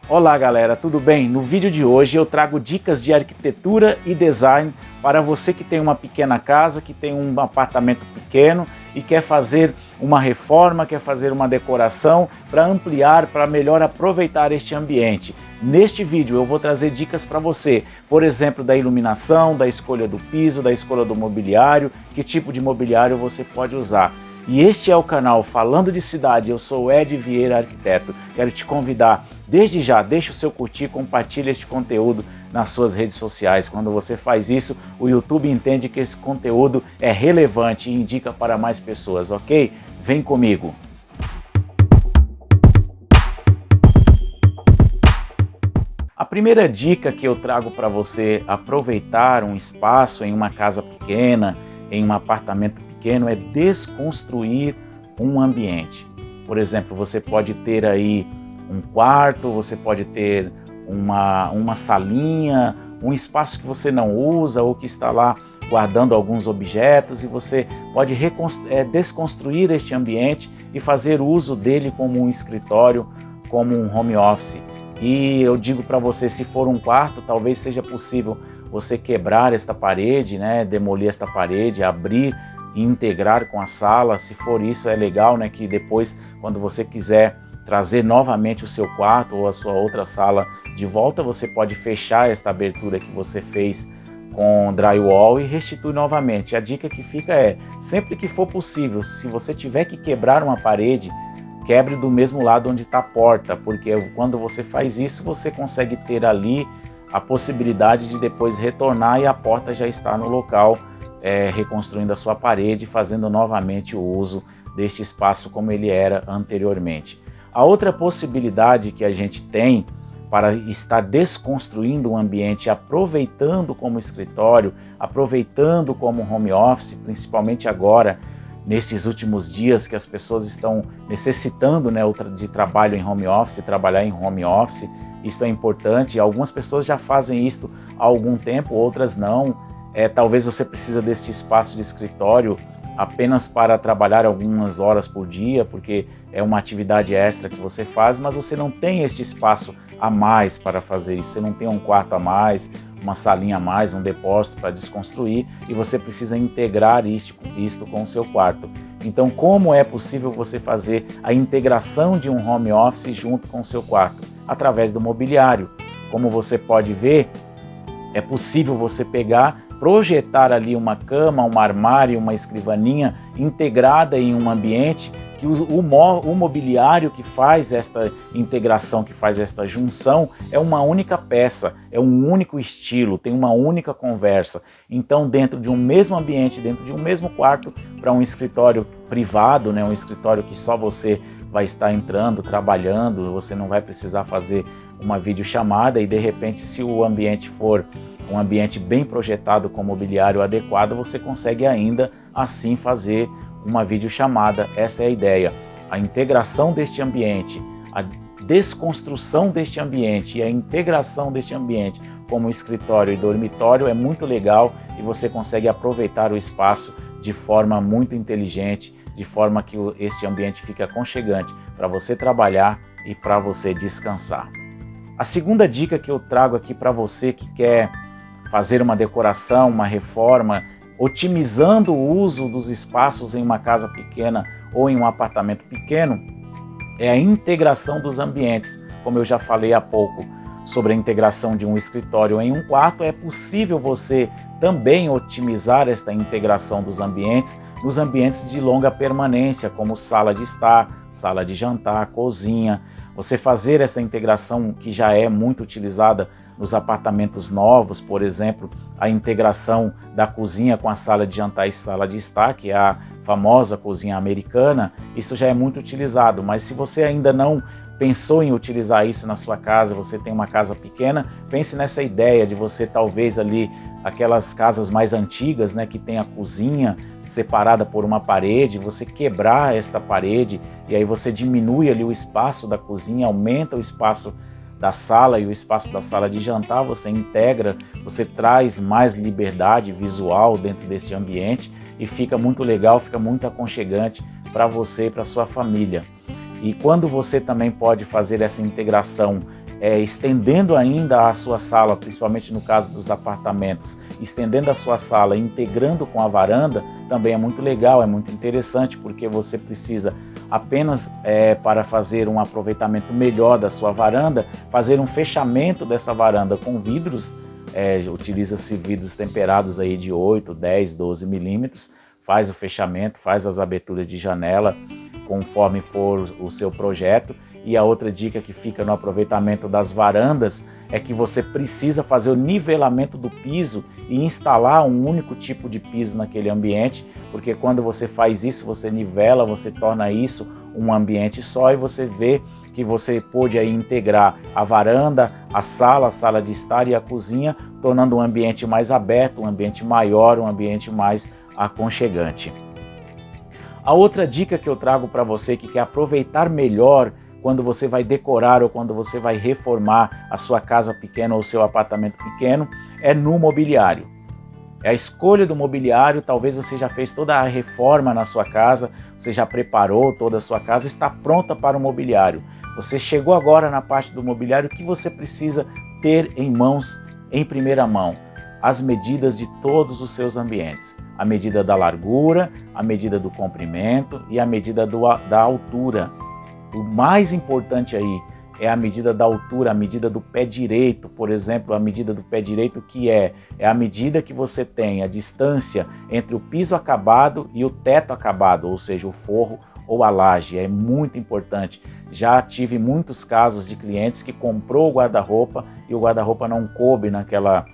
Olá galera, tudo bem? No vídeo de hoje eu trago dicas de arquitetura e design para você que tem uma pequena casa, que tem um apartamento pequeno e quer fazer uma reforma, quer fazer uma decoração para ampliar, para melhor aproveitar este ambiente. Neste vídeo eu vou trazer dicas para você, por exemplo, da iluminação, da escolha do piso, da escolha do mobiliário, que tipo de mobiliário você pode usar. E este é o canal Falando de Cidade, eu sou Ed Vieira Arquiteto. Quero te convidar, desde já, deixa o seu curtir, compartilha este conteúdo nas suas redes sociais. Quando você faz isso, o YouTube entende que esse conteúdo é relevante e indica para mais pessoas, ok? Vem comigo! A primeira dica que eu trago para você aproveitar um espaço em uma casa pequena, em um apartamento pequeno, é desconstruir um ambiente. Por exemplo, você pode ter aí um quarto, você pode ter uma salinha, um espaço que você não usa ou que está lá guardando alguns objetos, e você pode desconstruir este ambiente e fazer uso dele como um escritório, como um home office. E eu digo para você, se for um quarto, talvez seja possível você quebrar esta parede, né, demolir esta parede, abrir e integrar com a sala. Se for isso, é legal, né, que depois, quando você quiser trazer novamente o seu quarto ou a sua outra sala de volta, você pode fechar esta abertura que você fez com drywall e restituir novamente. A dica que fica é, sempre que for possível, se você tiver que quebrar uma parede, quebre do mesmo lado onde está a porta, porque quando você faz isso, você consegue ter ali a possibilidade de depois retornar e a porta já está no local, reconstruindo a sua parede, fazendo novamente o uso deste espaço como ele era anteriormente. A outra possibilidade que a gente tem para estar desconstruindo um ambiente, aproveitando como escritório, aproveitando como home office, principalmente agora, nesses últimos dias que as pessoas estão necessitando, né, de trabalho em home office, trabalhar em home office. Isso é importante, algumas pessoas já fazem isso há algum tempo, outras não. Talvez você precise deste espaço de escritório apenas para trabalhar algumas horas por dia, porque é uma atividade extra que você faz, mas você não tem este espaço a mais para fazer isso. Você não tem um quarto a mais, uma salinha a mais, um depósito para desconstruir, e você precisa integrar isto com o seu quarto. Então, como é possível você fazer a integração de um home office junto com o seu quarto? Através do mobiliário. Como você pode ver, é possível você projetar ali uma cama, um armário, uma escrivaninha integrada em um ambiente, que o mobiliário que faz esta integração, que faz esta junção, é uma única peça, é um único estilo, tem uma única conversa. Então, dentro de um mesmo ambiente, dentro de um mesmo quarto, para um escritório privado, né, um escritório que só você vai estar entrando, trabalhando, você não vai precisar fazer uma videochamada, e de repente, se o ambiente for um ambiente bem projetado com mobiliário adequado, você consegue ainda assim fazer uma videochamada. Essa é a ideia. A integração deste ambiente, a desconstrução deste ambiente e a integração deste ambiente como escritório e dormitório é muito legal, e você consegue aproveitar o espaço de forma muito inteligente, de forma que este ambiente fique aconchegante para você trabalhar e para você descansar. A segunda dica que eu trago aqui para você que quer fazer uma decoração, uma reforma, otimizando o uso dos espaços em uma casa pequena ou em um apartamento pequeno, é a integração dos ambientes. Como eu já falei há pouco sobre a integração de um escritório em um quarto, é possível você também otimizar esta integração dos ambientes nos ambientes de longa permanência, como sala de estar, sala de jantar, cozinha. Você fazer essa integração que já é muito utilizada nos apartamentos novos, por exemplo, a integração da cozinha com a sala de jantar e sala de estar, que é a famosa cozinha americana, isso já é muito utilizado. Mas se você ainda não pensou em utilizar isso na sua casa, você tem uma casa pequena, pense nessa ideia de você talvez ali, aquelas casas mais antigas, né, que tem a cozinha separada por uma parede, você quebrar esta parede, e aí você diminui ali o espaço da cozinha, aumenta o espaço da sala e o espaço da sala de jantar, você integra, você traz mais liberdade visual dentro deste ambiente e fica muito legal, fica muito aconchegante para você e para sua família. E quando você também pode fazer essa integração estendendo ainda a sua sala, principalmente no caso dos apartamentos, estendendo a sua sala, integrando com a varanda, também é muito legal, é muito interessante, porque você precisa apenas para fazer um aproveitamento melhor da sua varanda, fazer um fechamento dessa varanda com vidros, utiliza-se vidros temperados aí de 8, 10, 12 milímetros, faz o fechamento, faz as aberturas de janela, conforme for o seu projeto. E a outra dica que fica no aproveitamento das varandas é que você precisa fazer o nivelamento do piso e instalar um único tipo de piso naquele ambiente, porque quando você faz isso, você nivela, você torna isso um ambiente só e você vê que você pôde aí integrar a varanda, a sala de estar e a cozinha, tornando um ambiente mais aberto, um ambiente maior, um ambiente mais aconchegante. A outra dica que eu trago para você que quer aproveitar melhor quando você vai decorar ou quando você vai reformar a sua casa pequena ou o seu apartamento pequeno, é no mobiliário. É a escolha do mobiliário. Talvez você já fez toda a reforma na sua casa, você já preparou toda a sua casa, está pronta para o mobiliário. Você chegou agora na parte do mobiliário, o que você precisa ter em mãos, em primeira mão? As medidas de todos os seus ambientes. A medida da largura, a medida do comprimento e a medida da altura. O mais importante aí é a medida da altura, a medida do pé direito, por exemplo, a medida do pé direito que é a medida que você tem, a distância entre o piso acabado e o teto acabado, ou seja, o forro ou a laje, é muito importante. Já tive muitos casos de clientes que comprou o guarda-roupa e o guarda-roupa não coube naquela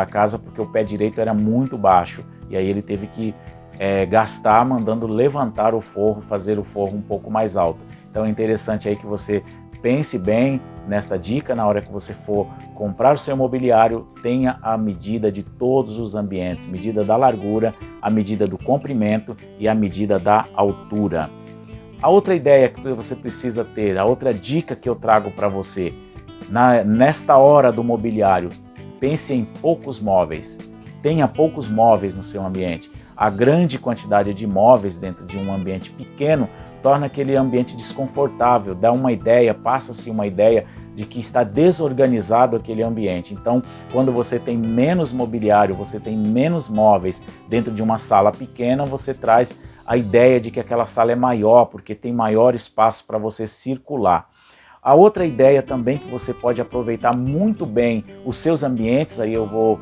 casa porque o pé direito era muito baixo, e aí ele teve que gastar mandando levantar o forro, fazer o forro um pouco mais alto. Então é interessante aí que você pense bem nesta dica, na hora que você for comprar o seu mobiliário, tenha a medida de todos os ambientes, medida da largura, a medida do comprimento e a medida da altura. A outra ideia que você precisa ter, a outra dica que eu trago para você, nesta hora do mobiliário, pense em poucos móveis, tenha poucos móveis no seu ambiente. A grande quantidade de móveis dentro de um ambiente pequeno torna aquele ambiente desconfortável, dá uma ideia, passa-se uma ideia de que está desorganizado aquele ambiente. Então, quando você tem menos mobiliário, você tem menos móveis dentro de uma sala pequena, você traz a ideia de que aquela sala é maior, porque tem maior espaço para você circular. A outra ideia também que você pode aproveitar muito bem os seus ambientes, aí eu vou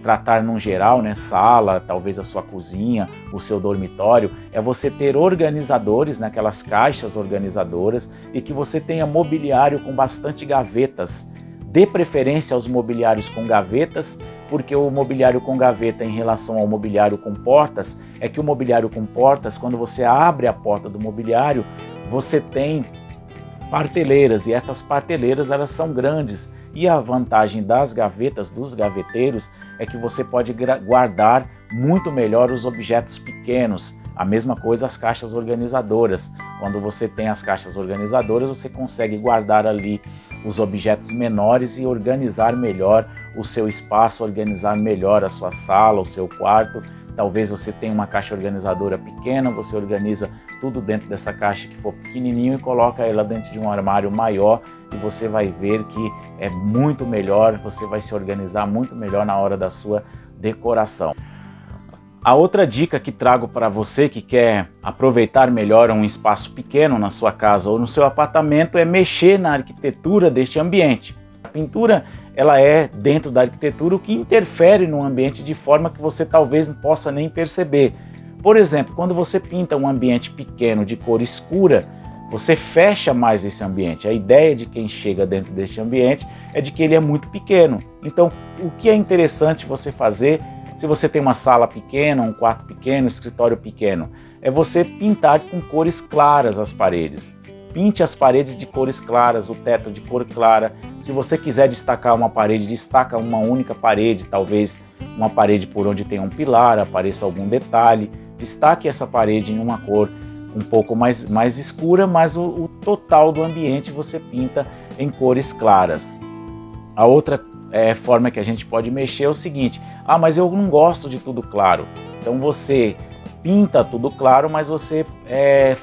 tratar num geral, né, sala, talvez a sua cozinha, o seu dormitório, é você ter organizadores, naquelas caixas organizadoras, e que você tenha mobiliário com bastante gavetas. Dê preferência aos mobiliários com gavetas, porque o mobiliário com gaveta em relação ao mobiliário com portas, é que o mobiliário com portas, quando você abre a porta do mobiliário, você tem parteleiras, e estas parteleiras elas são grandes. E a vantagem das gavetas, dos gaveteiros, é que você pode guardar muito melhor os objetos pequenos. A mesma coisa as caixas organizadoras. Quando você tem as caixas organizadoras, você consegue guardar ali os objetos menores e organizar melhor o seu espaço, organizar melhor a sua sala, o seu quarto. Talvez você tenha uma caixa organizadora pequena, você organiza tudo dentro dessa caixa que for pequenininho e coloca ela dentro de um armário maior, e você vai ver que é muito melhor, você vai se organizar muito melhor na hora da sua decoração. A outra dica que trago para você que quer aproveitar melhor um espaço pequeno na sua casa ou no seu apartamento é mexer na arquitetura deste ambiente. A pintura, ela é dentro da arquitetura o que interfere no ambiente de forma que você talvez não possa nem perceber. Por exemplo, quando você pinta um ambiente pequeno de cor escura, você fecha mais esse ambiente. A ideia de quem chega dentro deste ambiente é de que ele é muito pequeno. Então, o que é interessante você fazer, se você tem uma sala pequena, um quarto pequeno, um escritório pequeno, é você pintar com cores claras as paredes. Pinte as paredes de cores claras, o teto de cor clara. Se você quiser destacar uma parede, destaca uma única parede, talvez uma parede por onde tem um pilar, apareça algum detalhe. Destaque essa parede em uma cor um pouco mais escura, mas o total do ambiente você pinta em cores claras. A outra forma que a gente pode mexer é o seguinte: mas eu não gosto de tudo claro. Então você pinta tudo claro, mas você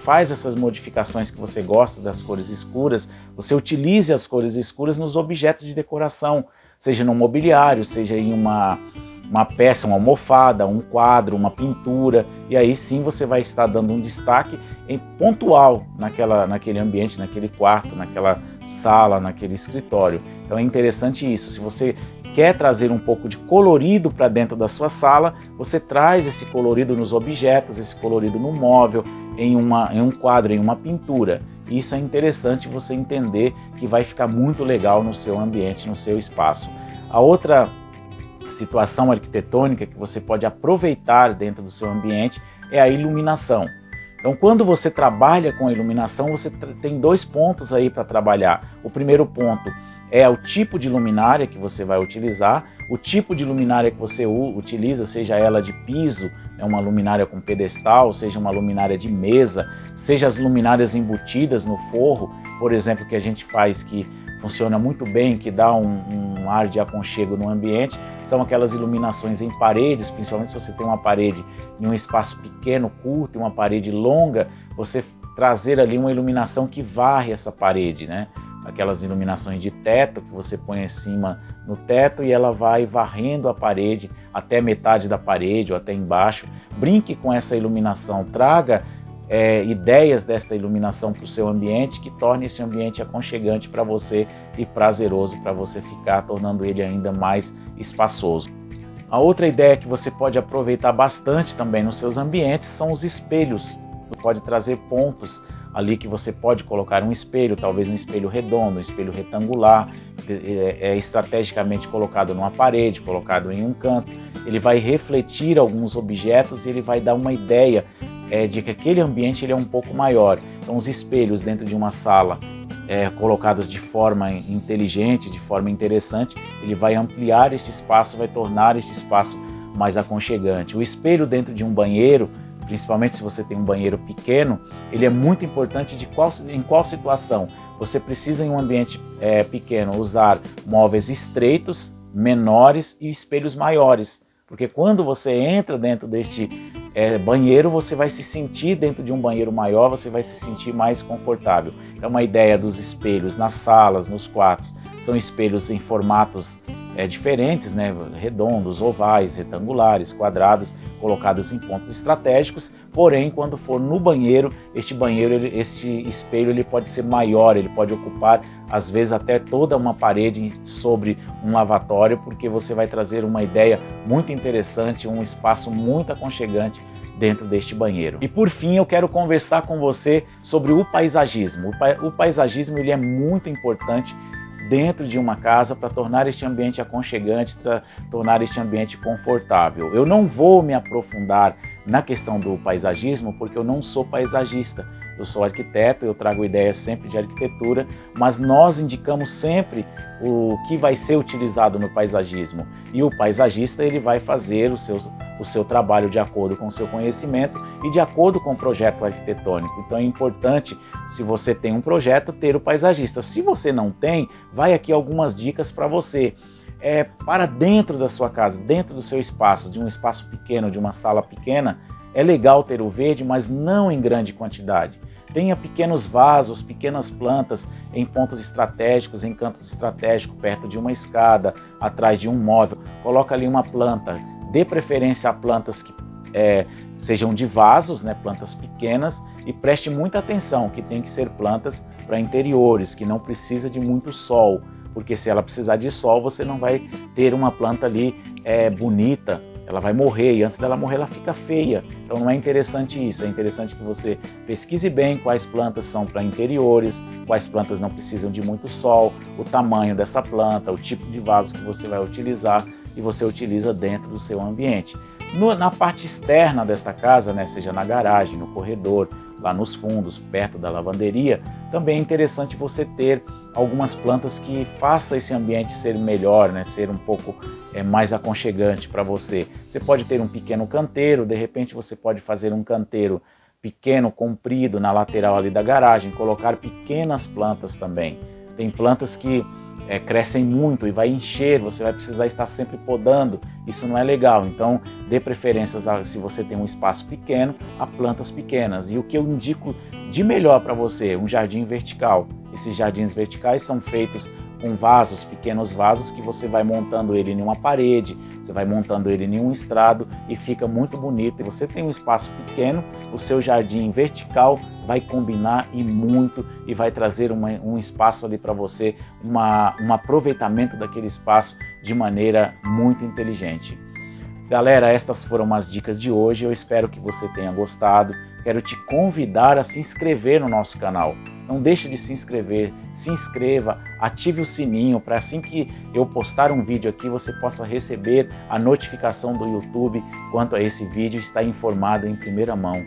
faz essas modificações que você gosta das cores escuras, você utilize as cores escuras nos objetos de decoração, seja no mobiliário, seja em uma peça, uma almofada, um quadro, uma pintura, e aí sim você vai estar dando um destaque pontual naquele ambiente, naquele quarto, naquela sala, naquele escritório. Então é interessante isso. Se você quer trazer um pouco de colorido para dentro da sua sala, você traz esse colorido nos objetos, esse colorido no móvel, em um quadro, em uma pintura. Isso é interessante você entender que vai ficar muito legal no seu ambiente, no seu espaço. A outra situação arquitetônica que você pode aproveitar dentro do seu ambiente é a iluminação. Então, quando você trabalha com a iluminação, você tem dois pontos aí para trabalhar. O primeiro ponto é o tipo de luminária que você vai utilizar, o tipo de luminária que você utiliza, seja ela de piso, uma luminária com pedestal, seja uma luminária de mesa, seja as luminárias embutidas no forro, por exemplo, que a gente faz que funciona muito bem, que dá um ar de aconchego no ambiente, são aquelas iluminações em paredes, principalmente se você tem uma parede em um espaço pequeno, curto, e uma parede longa, você trazer ali uma iluminação que varre essa parede, né? Aquelas iluminações de teto que você põe em cima no teto e ela vai varrendo a parede até metade da parede ou até embaixo. Brinque com essa iluminação, traga ideias desta iluminação para o seu ambiente que torne esse ambiente aconchegante para você e prazeroso para você ficar, tornando ele ainda mais espaçoso. A outra ideia que você pode aproveitar bastante também nos seus ambientes são os espelhos. Você pode trazer pontos ali que você pode colocar um espelho, talvez um espelho redondo, um espelho retangular, estrategicamente colocado numa parede, colocado em um canto. Ele vai refletir alguns objetos e ele vai dar uma ideia de que aquele ambiente ele é um pouco maior. Então os espelhos dentro de uma sala colocados de forma inteligente, de forma interessante, ele vai ampliar este espaço, vai tornar este espaço mais aconchegante. O espelho dentro de um banheiro, principalmente se você tem um banheiro pequeno, ele é muito importante em qual situação. Você precisa em um ambiente pequeno usar móveis estreitos, menores e espelhos maiores, porque quando você entra dentro deste banheiro, você vai se sentir dentro de um banheiro maior, você vai se sentir mais confortável. Então uma ideia dos espelhos nas salas, nos quartos, são espelhos em formatos diferentes, né? Redondos, ovais, retangulares, quadrados, colocados em pontos estratégicos. Porém, quando for no banheiro, este espelho ele pode ser maior, ele pode ocupar às vezes até toda uma parede sobre um lavatório, porque você vai trazer uma ideia muito interessante, um espaço muito aconchegante dentro deste banheiro. E por fim, eu quero conversar com você sobre o paisagismo. O paisagismo ele é muito importante dentro de uma casa para tornar este ambiente aconchegante, para tornar este ambiente confortável. Eu não vou me aprofundar na questão do paisagismo porque eu não sou paisagista. Eu sou arquiteto, eu trago ideias sempre de arquitetura, mas nós indicamos sempre o que vai ser utilizado no paisagismo. E o paisagista ele vai fazer o seu trabalho de acordo com o seu conhecimento e de acordo com o projeto arquitetônico. Então é importante, se você tem um projeto, ter o paisagista. Se você não tem, vai aqui algumas dicas para você. Para dentro da sua casa, dentro do seu espaço, de um espaço pequeno, de uma sala pequena, é legal ter o verde, mas não em grande quantidade. Tenha pequenos vasos, pequenas plantas em pontos estratégicos, em cantos estratégicos, perto de uma escada, atrás de um móvel. Coloca ali uma planta, dê preferência a plantas que sejam de vasos, né, plantas pequenas, e preste muita atenção que tem que ser plantas para interiores, que não precisa de muito sol, porque se ela precisar de sol, você não vai ter uma planta ali bonita, ela vai morrer, e antes dela morrer ela fica feia. Então não é interessante isso, é interessante que você pesquise bem quais plantas são para interiores, quais plantas não precisam de muito sol, o tamanho dessa planta, o tipo de vaso que você vai utilizar e você utiliza dentro do seu ambiente. Na parte externa desta casa, né, seja na garagem, no corredor, lá nos fundos, perto da lavanderia, também é interessante você ter algumas plantas que façam esse ambiente ser melhor, né, ser um pouco mais aconchegante para você. Você pode ter um pequeno canteiro, de repente você pode fazer um canteiro pequeno, comprido, na lateral ali da garagem, colocar pequenas plantas também. Tem plantas que crescem muito e vai encher, você vai precisar estar sempre podando, isso não é legal. Então dê preferência, se você tem um espaço pequeno, a plantas pequenas. E o que eu indico de melhor para você, um jardim vertical. Esses jardins verticais são feitos com vasos, pequenos vasos, que você vai montando ele em uma parede, você vai montando ele em um estrado e fica muito bonito. E você tem um espaço pequeno, o seu jardim vertical vai combinar e muito e vai trazer um espaço ali para você, um aproveitamento daquele espaço de maneira muito inteligente. Galera, estas foram as dicas de hoje, eu espero que você tenha gostado. Quero te convidar a se inscrever no nosso canal. Não deixe de se inscrever, se inscreva, ative o sininho para assim que eu postar um vídeo aqui você possa receber a notificação do YouTube quanto a esse vídeo e estar informado em primeira mão.